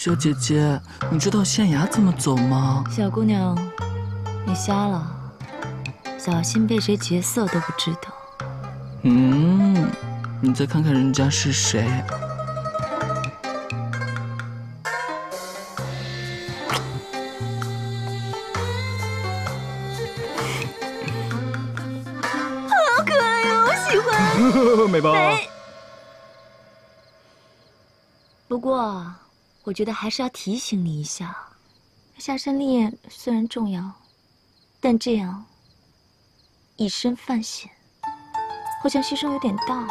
小姐姐，你知道县衙怎么走吗？小姑娘，你瞎了，小心被谁劫色都不知道。你再看看人家是谁。好可爱哟，我喜欢。美吧？不过，我觉得还是要提醒你一下，下山历练虽然重要，但这样以身犯险，好像牺牲有点大。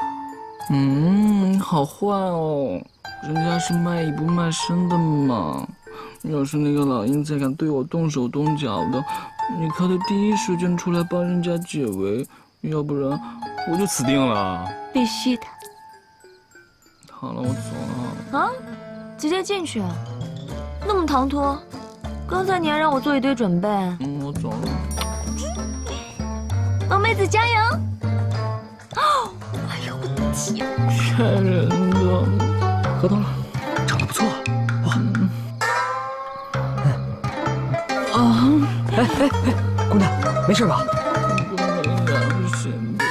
你好坏哦，人家是卖艺不卖身的嘛。要是那个老鹰再敢对我动手动脚的，你可得第一时间出来帮人家解围，要不然我就死定了。必须的。好了，我走了。啊，直接进去？那么唐突？刚才你还让我做一堆准备。我走了。萌妹子加油！哦，哎呦我的天！骗人的。喝多了，唱得不错。哇！姑娘，没事吧？我没良心的，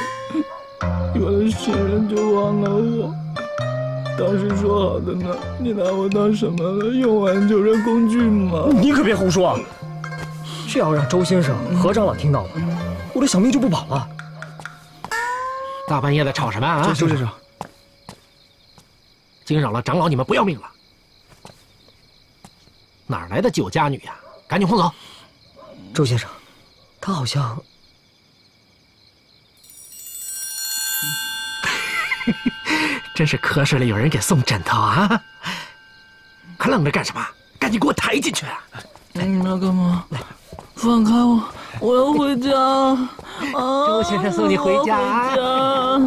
有了新人就忘了我。当时说好的呢，你拿我当什么了？用完就扔工具吗？你可别胡说！这要让周先生、何长老听到了，我的小命就不保了。大半夜的吵什么啊？周先生，惊扰了长老你们不要命了？哪来的酒家女呀？赶紧轰走！周先生，他好像……真是科室里有人给送枕头啊！还愣着干什么？赶紧给我抬进去！你们要干嘛？放开我！我要回家！周先生送你回家。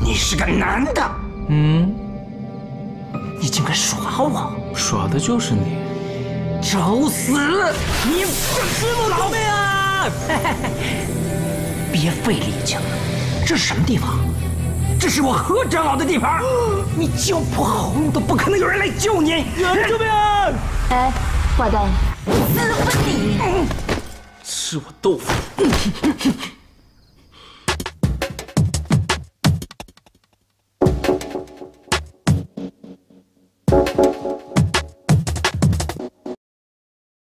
你是个男的，你竟敢耍我！耍的就是你，找死！你师傅饶命啊！别费力气了，这是什么地方？这是我何长老的地盘，你叫破喉咙都不可能有人来救你！救命！哎，坏蛋，私分你！吃我豆腐！